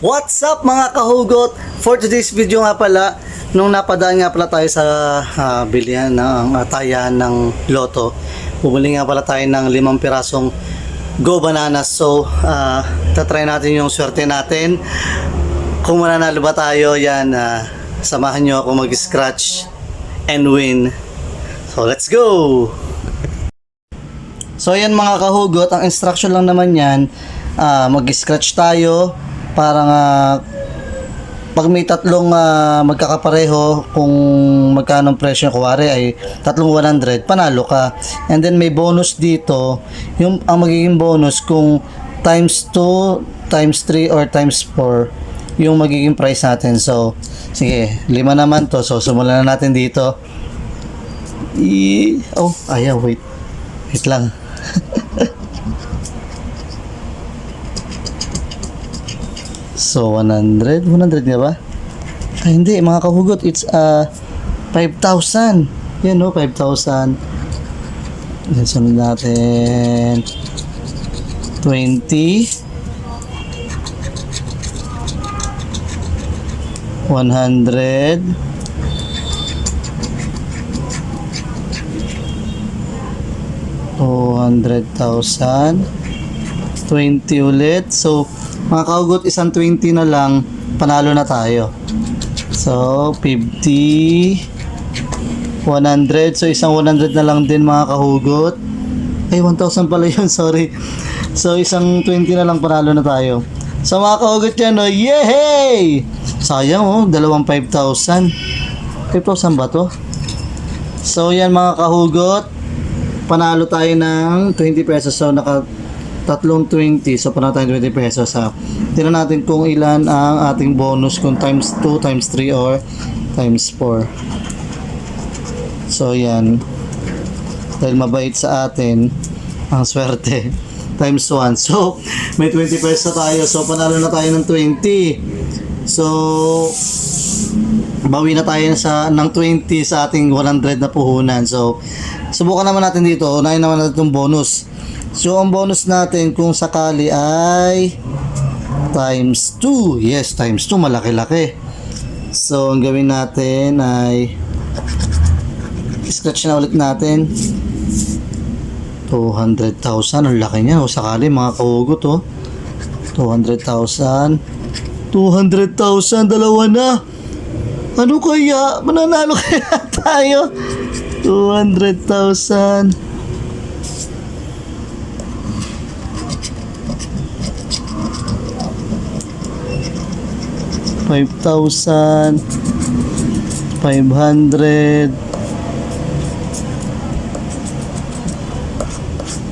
What's up mga kahugot? For today's video nga pala, nung napadaan nga pala tayo sa bilihan ng tayahan ng loto, bumili nga pala tayo ng 5 pirasong Go Bananas. So, tatry natin yung swerte natin. Kung mananalo ba tayo, yan, samahan nyo ako mag-scratch and win. So, let's go! So, yan mga kahugot, ang instruction lang naman yan, mag-scratch tayo. Parang pag may tatlong magkakapareho, kung magkano ang presyo, kuwari ay tatlong 100, panalo ka. And then may bonus dito, yung ang magiging bonus kung times 2, times 3 or times 4 yung magiging price natin. So sige, 5 naman to, so simulan na natin dito. Ayaw, wait lang. So, 100 nga ba? Ay, hindi, mga kahugot, it's 5,000. Yan, no, 5,000. Yan, sunod natin. 20. 100. 200,000. 20 ulit. So, mga kahugot, isang 20 na lang, panalo na tayo. So, 50, 100. So, isang 100 na lang din mga kahugot. Ay, 1,000 pala yun, sorry. So, isang 20 na lang, panalo na tayo. So, mga kahugot yan, no? Yehey! Sayang, dalawang 5,000. 5,000 ba to? So, yan mga kahugot. Panalo tayo ng 20 pesos. So, tatlong 20, so panalo tayo 20 pesos ha. Tingnan natin kung ilan ang ating bonus, kung times 2, times 3 or times 4. So yan, dahil mabait sa atin ang swerte, times 1. So may 20 pesos na tayo, so panalo na tayo ng 20. So bawi na tayo ng 20 sa ating 100 na puhunan. So subukan naman natin dito, unahin naman natin itong bonus. So, ang bonus natin kung sakali ay times 2. Yes, times 2. Malaki-laki. So, ang gawin natin ay scratch na ulit natin. 200,000. Ang laki niya. O, sakali mga kahugot, 200,000. 200,000. Dalawa na. Ano kaya? Mananalo kaya tayo? 200,000. 5,000, 500,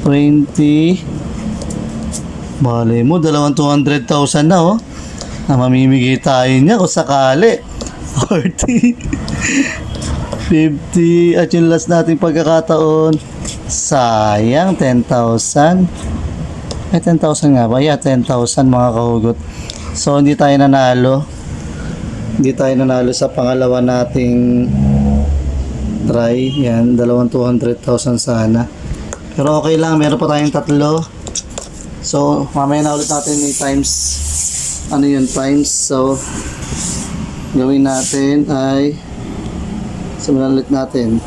20. Malay mo, dalawang 200,000 na na mamimigay tayo niya kung sakali. 40, 50, at yung last nating pagkakataon, sayang, 10,000. Ay, 10,000 nga ba? Yeah, 10,000 mga kahugot. So, hindi tayo nanalo. Hindi tayo nanalo sa pangalawa nating try. Yan, dalawang 200,000 sana. Pero okay lang, meron pa tayong tatlo. So, mamaya na ulit natin yung times. Ano yun, times. So, gawin natin ay simulan ulit natin.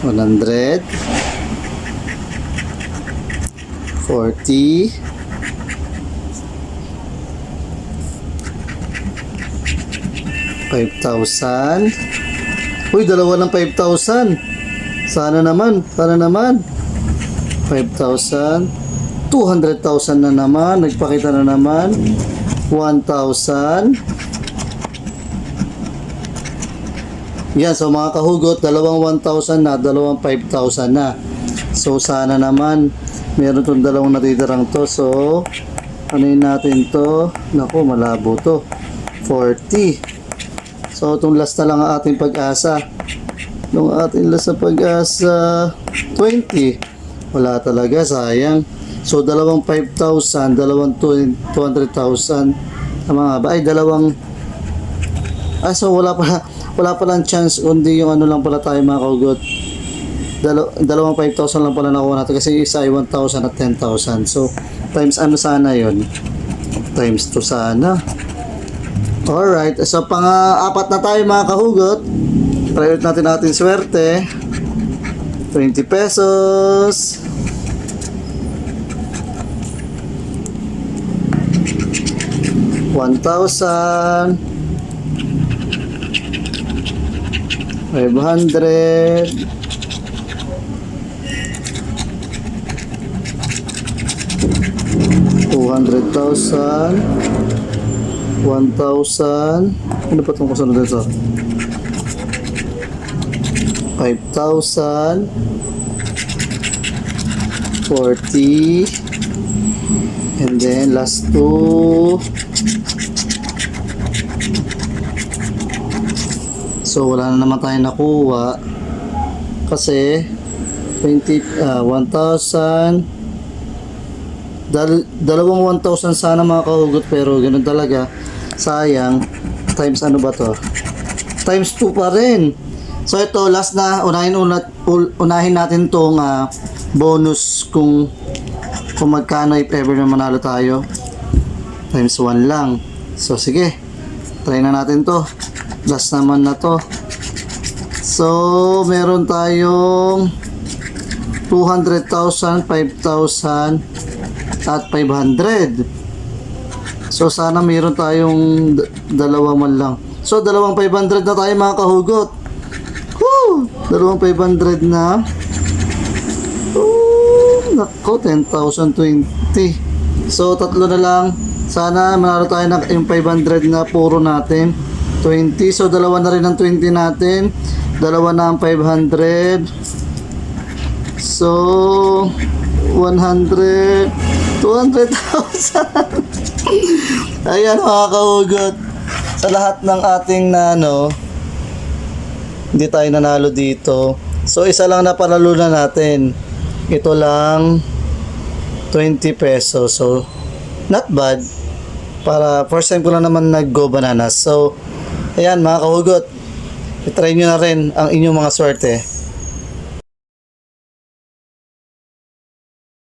$100, 40, 5,000. Uy, dalawa ng 5,000. Sana naman. 5,000. 200,000 na naman. Nagpakita na naman. 1,000. Yan, so mga kahugot, dalawang 1,000 na, dalawang 5,000 na. So sana naman meron tong dalawang natitirang to. So ano natin to? Naku, malabo to. 40. So, itong last na lang ang ating pag-asa. Itong ating last na pag-asa, 20. Wala talaga, sayang. So, dalawang 5,000, dalawang 200,000. Tama nga ba? Ay, dalawang... so wala palang chance, kundi yung ano lang pala tayo mga kahugot. Dalawang 5,000 lang pala nakuha natin kasi yung isa ay 1,000 at 10,000. So, times ano sana yon? Times 2 sana. Alright, so pang-apat na tayo mga kahugot. Try ulit natin ating swerte. 20 pesos. $1,000. 500. 200,000. 1,000. Ano pa itong kasunod ito? 5,000. 40. And then last two. So wala na naman tayo nakuha kasi 1,000. Dalawang 1,000 sana mga kahugot, pero ganun talaga, sayang. Times ano ba to? Times 2 pa rin. So ito last na, unahin natin tong bonus kung magkano if ever na manalo tayo. Times 1 lang. So sige, try na natin to. Last naman na to. So meron tayong 200,000, 5,000 at 500. So sana mayroon tayong dalawa man lang. So dalawang 500 na tayo mga kahugot. Woo! Dalawang 500 na. Nako, 10,020. So tatlo na lang. Sana manalo tayo ng yung 500 na puro natin. 20. So dalawa na rin ang 20 natin. Dalawa na ang 500. So 100. 200,000. Ayan mga kahugot. Sa lahat ng ating hindi tayo nanalo dito. So isa lang na panalo na natin. Ito lang 20 pesos. So not bad. Para first time ko lang naman nag-go bananas. So ayan mga kahugot. I-try nyo na rin ang inyong mga swerte.